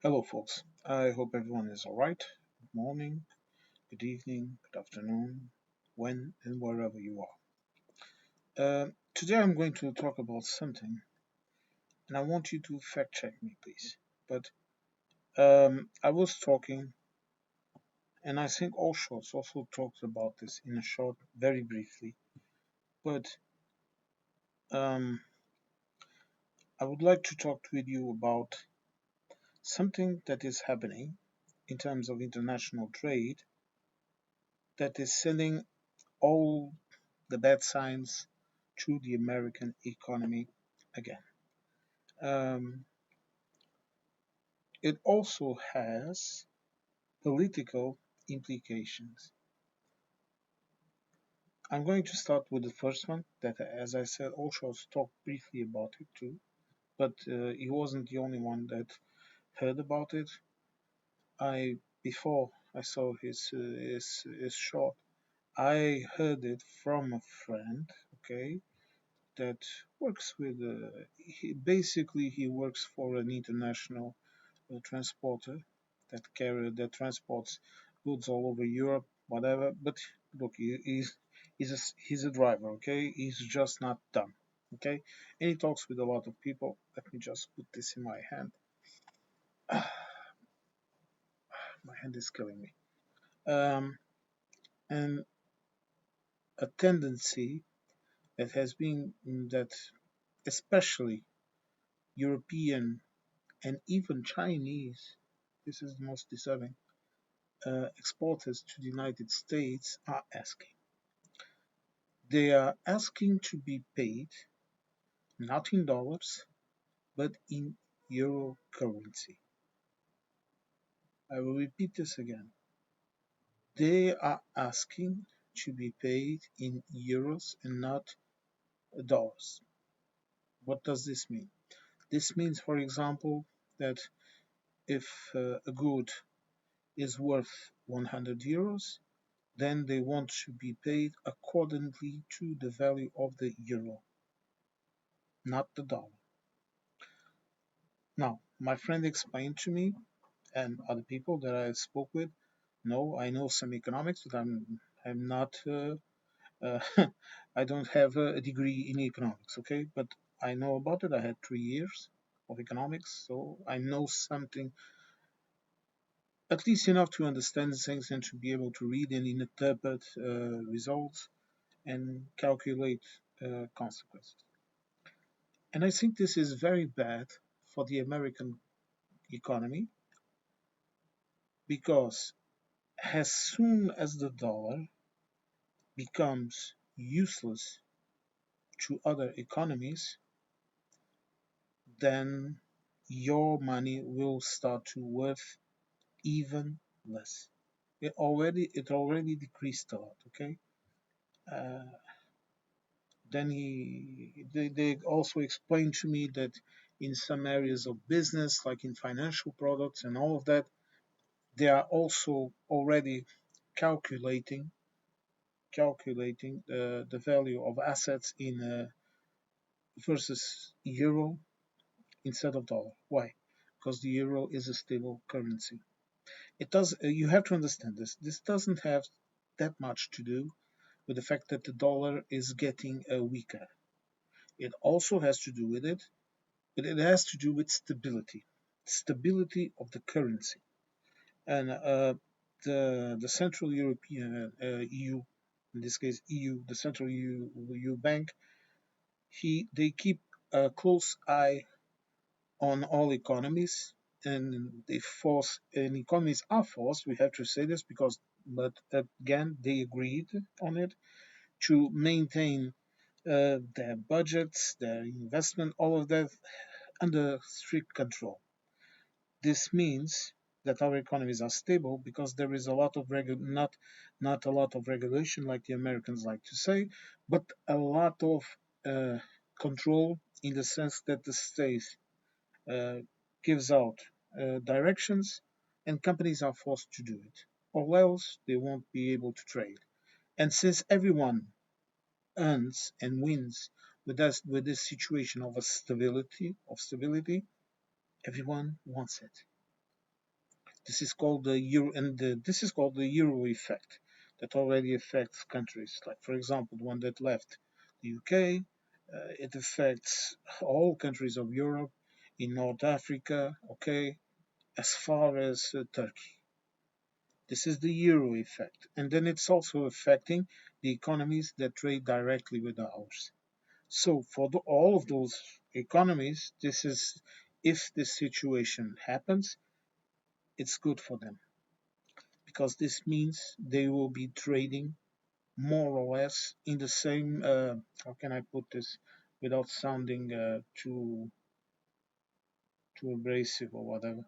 Hello, folks. I hope everyone is all right. Good morning, good evening, good afternoon, when and wherever you are. Today I'm going to talk about something, and I want you to fact check me, please. But I was talking, and I think all shorts also talked about this in a short, very briefly. But um, I would like to talk with you about something that is happening in terms of international trade that is sending all the bad signs to the American economy again. Um, it also has political implications. I'm going to start with the first one that, as I said, Osho talked briefly about it too, but he wasn't the only one that heard about it. Before I saw his short, I heard it from a friend, okay, that works with. He works for an international transporter that transports goods all over Europe, whatever. But look, he's a driver, okay? He's just not dumb, okay? And he talks with a lot of people. Let me just put this in my hand. My hand is killing me. Um, and a tendency that has been that especially European and even Chinese, this is the most disturbing, exporters to the United States are asking. They are asking to be paid not in dollars, but in euro currency. I will repeat this again. They are asking to be paid in euros and not dollars. What does this mean? This means, for example, that if a good is worth 100 euros, then they want to be paid accordingly to the value of the euro, not the dollar. Now, my friend explained to me and other people that I spoke with. No, I know some economics, but I'm not. Uh, I don't have a degree in economics. Okay, but I know about it. I had 3 years of economics, so I know something, at least enough to understand things and to be able to read and interpret results and calculate consequences. And I think this is very bad for the American economy because as soon as the dollar becomes useless to other economies, then your money will start to worth even less. It already decreased a lot. Okay. Uh, then they also explained to me that in some areas of business, like in financial products and all of that, they are also already calculating the value of assets in versus euro instead of dollar. Why? Because the euro is a stable currency. It does. You have to understand this. This doesn't have that much to do with the fact that the dollar is getting weaker. It also has to do with it, but it has to do with stability of the currency. And the Central European EU, in this case EU, the Central EU Bank, they keep a close eye on all economies, and economies are forced. We have to say this because, but again, they agreed on it to maintain their budgets, their investment, all of that under strict control. This means that our economies are stable because there is a lot of not a lot of regulation like the Americans like to say, but a lot of uh, control in the sense that the state uh, gives out directions and companies are forced to do it, or else they won't be able to trade. And since everyone earns and wins with this situation of stability, everyone wants it. This is called the euro, and this is called the euro effect that already affects countries. Like, for example, the one that left the UK. It affects all countries of Europe, in North Africa, okay, as far as Turkey. This is the euro effect. And then it's also affecting the economies that trade directly with ours. So for all of those economies, this is, if this situation happens, it's good for them because this means they will be trading more or less in the same. How can I put this without sounding too abrasive or whatever?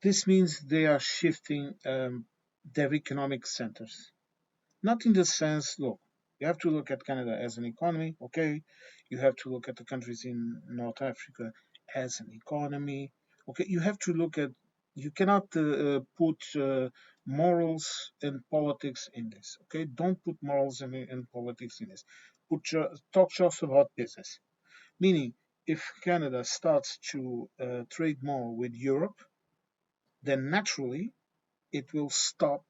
This means they are shifting their economic centers. Not in the sense, look, you have to look at Canada as an economy, okay? You have to look at the countries in North Africa as an economy, okay? You have to look at, you cannot put morals and politics in this, okay? Don't put morals and politics in this. Talk just about business. Meaning, if Canada starts to trade more with Europe, then naturally it will stop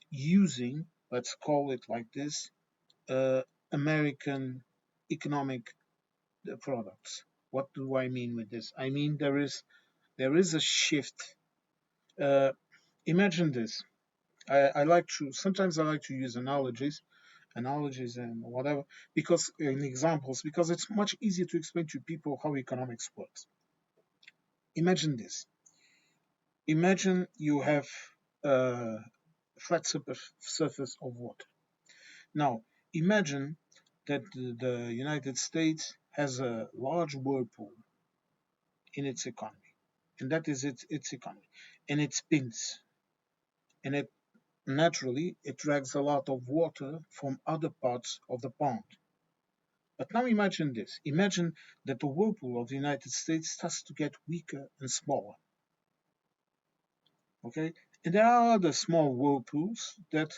using, let's call it like this, uh, American economic products. What do I mean with this? I mean there is a shift. Uh, Imagine this. I like to sometimes I like to use analogies and whatever because in examples because it's much easier to explain to people how economics works. Imagine this. Imagine you have a flat surface of water. Now, imagine that the United States has a large whirlpool in its economy, and that is its economy, and it spins, and it naturally it drags a lot of water from other parts of the pond. But now imagine this: imagine that the whirlpool of the United States starts to get weaker and smaller. Okay, and there are other small whirlpools that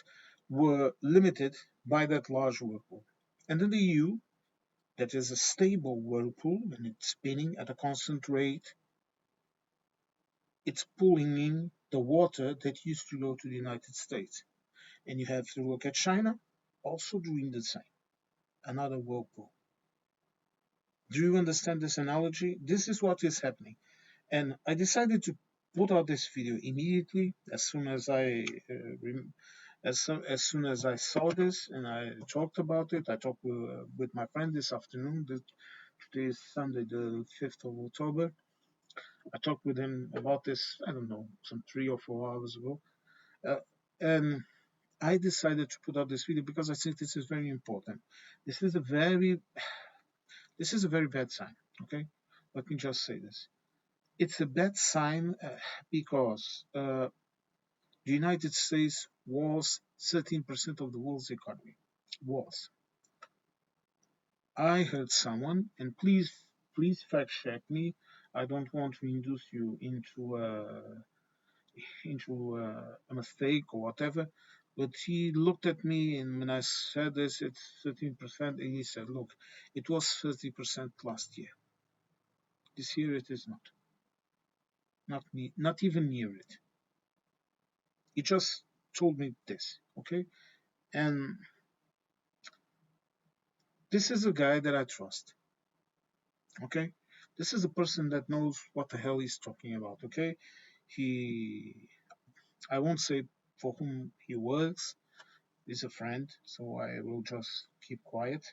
were limited by that large whirlpool, and in the EU that is a stable whirlpool and it's spinning at a constant rate. It's pulling in the water that used to go to the United States. And you have to look at China also doing the same, another whirlpool. Do you understand this analogy? This is what is happening. And I decided to put out this video immediately as soon as as soon as I saw this and I talked about it. I talked with my friend this afternoon. Today is Sunday, the 5th of October. I talked with him about this, I don't know, some 3 or 4 hours ago. Uh, and I decided to put out this video because I think this is very important. This is a very, this is a very bad sign. Okay, let me just say this. It's a bad sign because the United States was 13% of the world's economy. Was. I heard someone, and please fact check me. I don't want to induce you into a mistake or whatever. But he looked at me, and when I said this, it's 13%, and he said, "Look, it was 30% last year. This year it is not even near it." He just told me this, okay? And this is a guy that I trust, okay? This is a person that knows what the hell he's talking about, okay? He, I won't say for whom he works. He's a friend, so I will just keep quiet.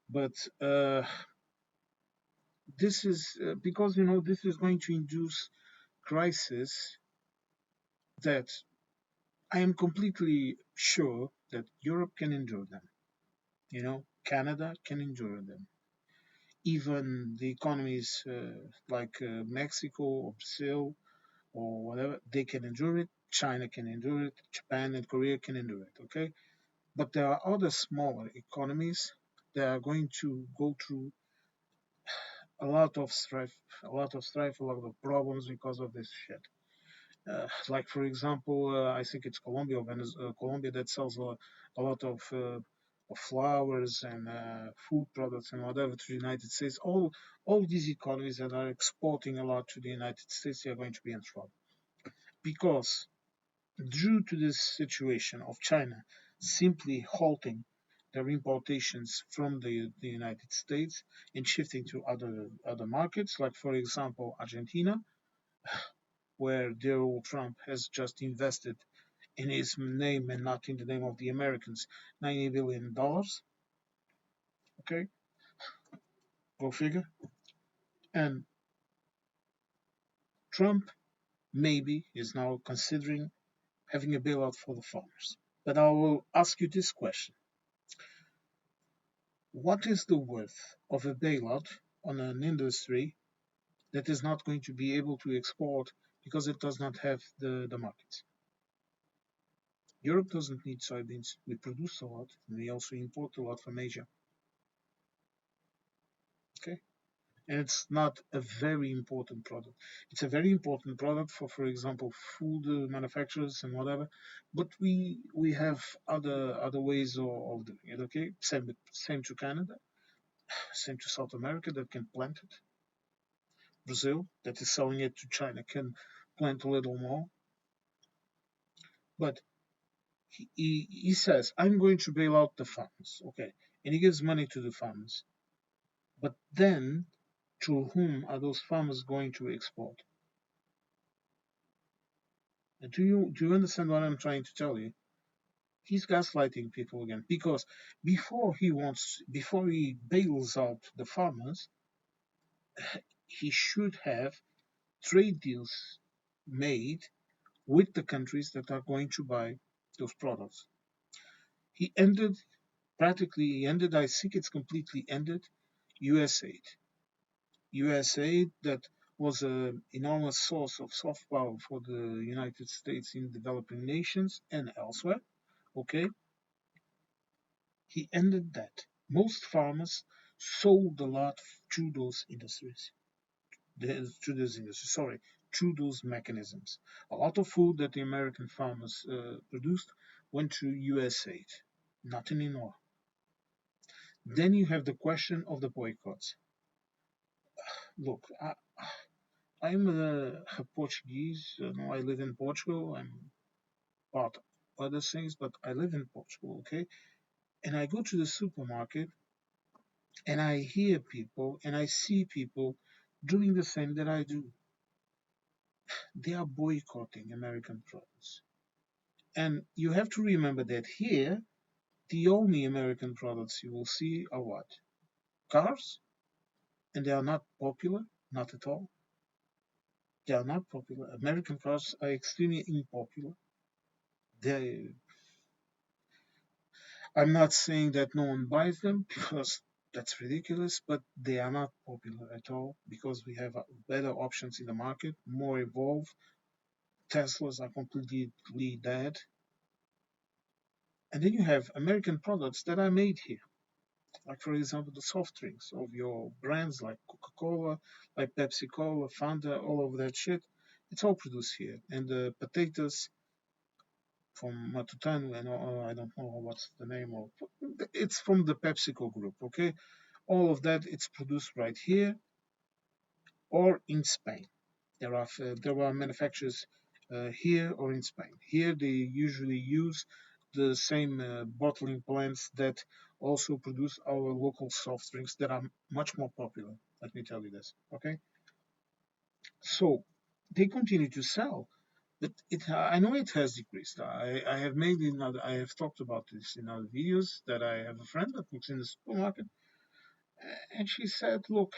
But this is because this is going to induce crises that I am completely sure that Europe can endure them. Canada can endure them. Even the economies like Mexico or Brazil or whatever, they can endure it. China can endure it. Japan and Korea can endure it. Okay, but there are other smaller economies that are going to go through a lot of strife, a lot of problems because of this shit. Like for example, I think it's Colombia that sells a lot of flowers and food products and whatever to the United States. All these economies that are exporting a lot to the United States are going to be in trouble. because due to this situation of China simply halting their importations from the United States and shifting to other markets, like for example Argentina, where dear old Trump has just invested in his name and not in the name of the Americans $90 billion. Okay, go figure. And Trump maybe is now considering having a bailout for the farmers. But I will ask you this question: what is the worth of a bailout on an industry that is not going to be able to export because it does not have the markets? Europe doesn't need soybeans. We produce a lot, and we also import a lot from Asia. Okay, and it's not a very important product. It's a very important product for example, food manufacturers and whatever. But we have other ways of doing it. Okay, same to Canada, same to South America that can plant it. Brazil that is selling it to China can plant a little more. But he says, I'm going to bail out the farmers. Okay, and he gives money to the farmers. But then, to whom are those farmers going to export? Do you understand what I'm trying to tell you? He's gaslighting people again because before he bails out the farmers, he should have trade deals made with the countries that are going to buy those products. He ended I think it's completely ended USAID. USAID that was an enormous source of soft power for the United States in developing nations and elsewhere. Okay, he ended that. Most farmers sold a lot to those industries. To those industries, sorry, to those mechanisms. A lot of food that the American farmers produced went to USAID. Not anymore. Then you have the question of the boycotts. Look, I'm a Portuguese. No, I live in Portugal. I'm part of other things, but I live in Portugal, okay? And I go to the supermarket and I hear people and I see people doing the same that I do. They are boycotting American products. And you have to remember that here, the only American products you will see are what? Cars, and they are not popular, not at all. They are not popular. American cars are extremely unpopular. They, I'm not saying that no one buys them because that's ridiculous, but they are not popular at all because we have better options in the market, more evolved. Teslas are completely dead. And then you have American products that are made here. Like, for example, the soft drinks of your brands like Coca Cola, like Pepsi Cola, Fanta, all of that shit. It's all produced here. And the potatoes from Matutano, and I don't know what's the name of it's from the PepsiCo group, okay? All of that it's produced right here or in Spain. There are manufacturers here or in Spain. Here they usually use the same bottling plants that also produce our local soft drinks that are much more popular. Let me tell you this, okay? So they continue to sell, but I know it has decreased. I have talked about this in other videos that I have a friend that works in the supermarket, and she said, "Look,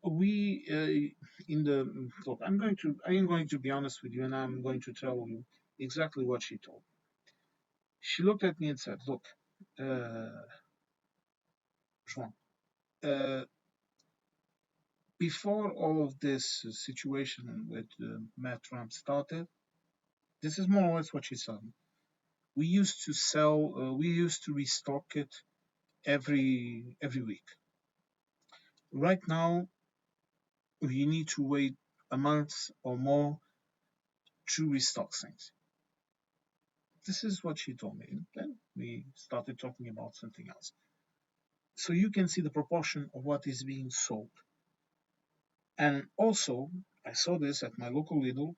we in the look. I am going to be honest with you, and I'm going to tell you exactly what she told me. She looked at me and said, "Look, uh, João, uh, before all of this situation with Matt Trump started, this is more or less what she said. We used to restock it every week. Right now, we need to wait a month or more to restock things." This is what she told me. And then we started talking about something else. So you can see the proportion of what is being sold. And also, I saw this at my local Lidl.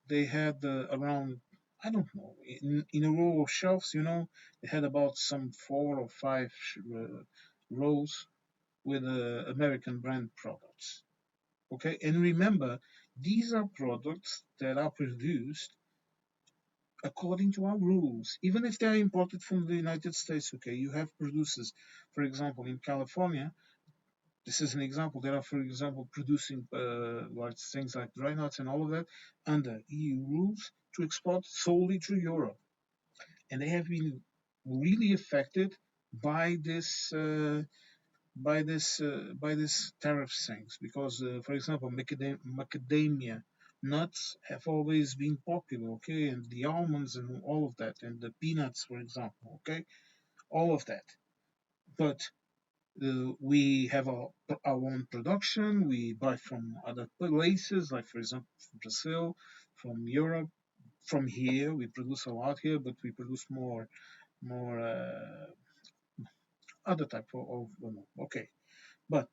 They had around, I don't know, in a row of shelves, they had about some 4 or 5 rows with American brand products. Okay, and remember, these are products that are produced according to our rules, even if they are imported from the United States. Okay, you have producers, for example, in California. This is an example. They are, for example, producing like things like dry nuts and all of that under EU rules to export solely to Europe, and they have been really affected by this tariff things because, for example, macadamia nuts have always been popular, okay, and the almonds and all of that, and the peanuts, for example, okay, all of that. But we have our own production. We buy from other places, like for example, from Brazil, from Europe, from here. We produce a lot here, but we produce more other type okay. But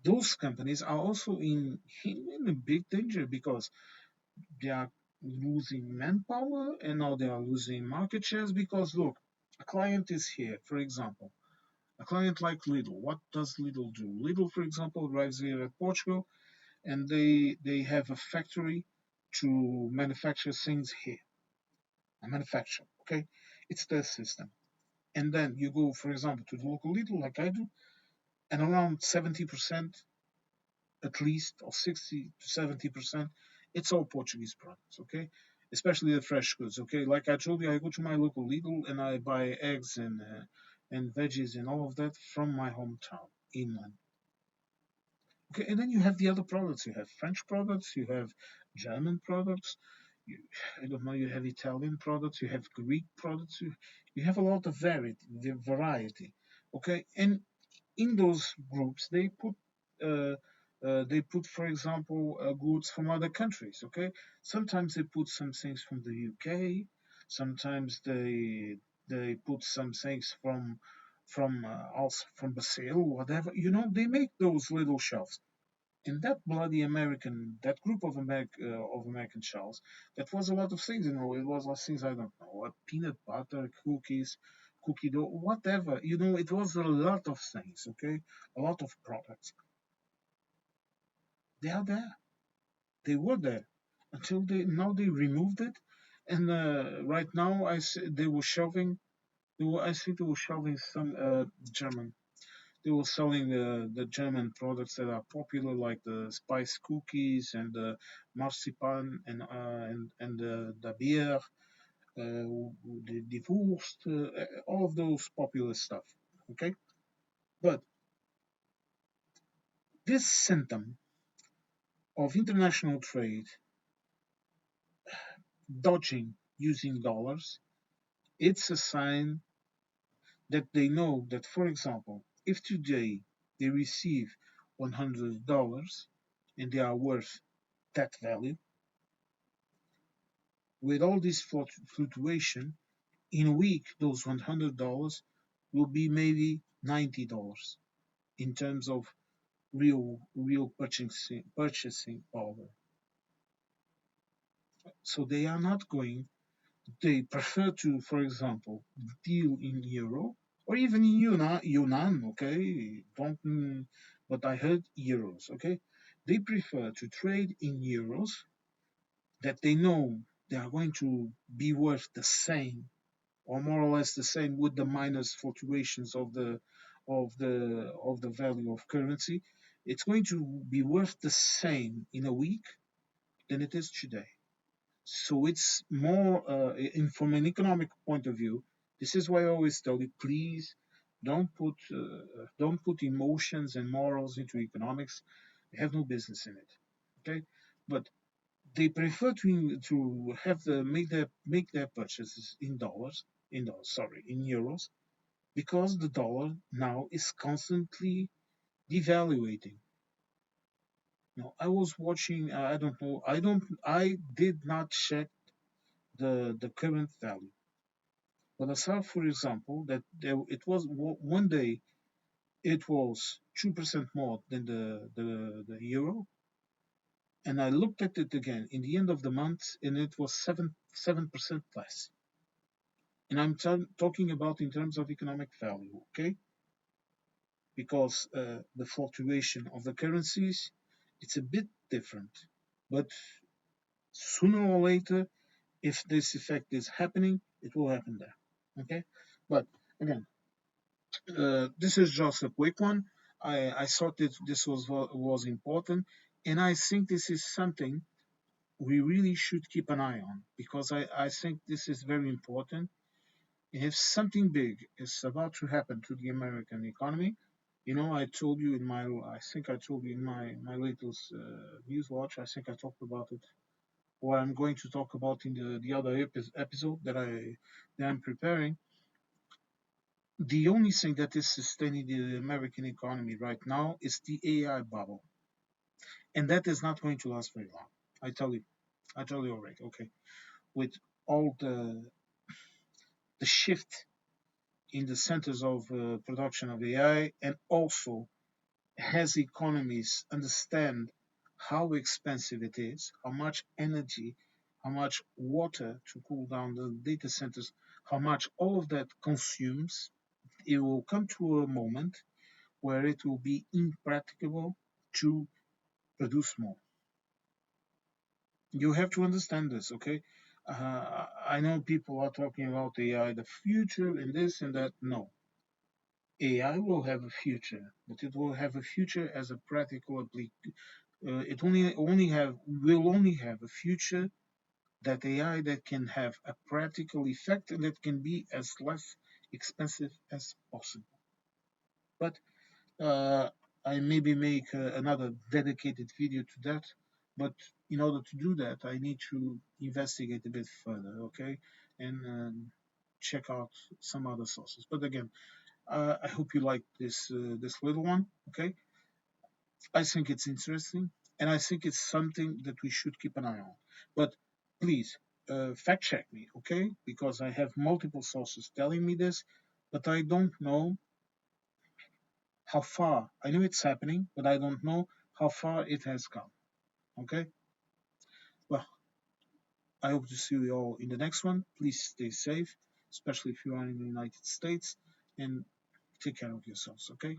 those companies are also in a big danger because they are losing manpower and now they are losing market shares because look, a client is here, for example, a client like Lidl. What does Lidl do? Lidl, for example, arrives here at Portugal and they have a factory to manufacture things here. A manufacturer, okay? It's their system. And then you go, for example, to the local Lidl like I do, and around 70% at least, or 60 to 70%, it's all Portuguese products, okay? Especially the fresh goods, okay? Like I told you, I go to my local Lidl and I buy eggs and veggies and all of that from my hometown, inland. Okay, and then you have the other products. You have French products, you have German products, you, I don't know, you have Italian products, you have Greek products, you have a lot of variety. Okay, and in those groups uh, they put, for example, goods from other countries. Okay, sometimes they put some things from the UK, sometimes they put some things from also from Brazil, whatever. They make those little shelves. In that bloody American, that group of American shelves, that was a lot of things. It was like things I don't know, what peanut butter, cookies, cookie dough, whatever. It was a lot of things. Okay, a lot of products. They are there. They were there until they removed it, and right now they were shelving. I think they were shelving some German. They were selling the German products that are popular, like the spice cookies and the marzipan and the beer, the Wurst, all of those popular stuff. Okay, but this symptom of international trade dodging using dollars, it's a sign that they know that, for example, if today they receive $100 and they are worth that value, with all this fluctuation, in a week those $100 will be maybe $90 in terms of real purchasing power. So they are not going. They prefer to, for example, deal in euro or even in yuan. Okay, don't. But I heard euros. Okay, they prefer to trade in euros that they know they are going to be worth the same or more or less the same with the minus fluctuations of the value of currency. It's going to be worth the same in a week than it is today. So it's more from an economic point of view. This is why I always tell you, please don't put emotions and morals into economics. They have no business in it. Okay, but they prefer to have make their purchases in euros, because the dollar now is constantly devaluating. I was watching. I don't know. I did not check the current value, but I saw, for example, that it was one day it was 2% more than the euro, And I looked at it again in the end of the month, and it was 7% less. And I'm talking about in terms of economic value, okay? Because the fluctuation of the currencies, it's a bit different. But sooner or later, if this effect is happening, it will happen there, okay? But again, this is just a quick one. I thought that this was important, and I think this is something we really should keep an eye on because I think this is very important. If something big is about to happen to the American economy, you know, I think I told you in my latest news watch, I think I talked about it, or I'm going to talk about in the other episode that I'm preparing. The only thing that is sustaining the American economy right now is the AI bubble, and that is not going to last very long. I tell you, I tell you already. Okay, with all the shift in the centers of production of AI, and also as economies understand how expensive it is, how much energy, how much water to cool down the data centers, how much all of that consumes, it will come to a moment where it will be impracticable to produce more. You have to understand this, okay? I know people are talking about AI, the future, and this and that. No, AI will have a future, but it will have a future as a practical application. It will only have a future that AI that can have a practical effect and that can be as less expensive as possible. But Uh, I maybe make another dedicated video to that, but in order to do that, I need to investigate a bit further, okay, and check out some other sources. But again, I hope you like this little one, okay? I think it's interesting, and I think it's something that we should keep an eye on. But please fact check me, okay? Because I have multiple sources telling me this, but I don't know how far. I know it's happening, but I don't know how far it has come. Okay? Well, I hope to see you all in the next one. Please stay safe, especially if you are in the United States, and take care of yourselves. Okay?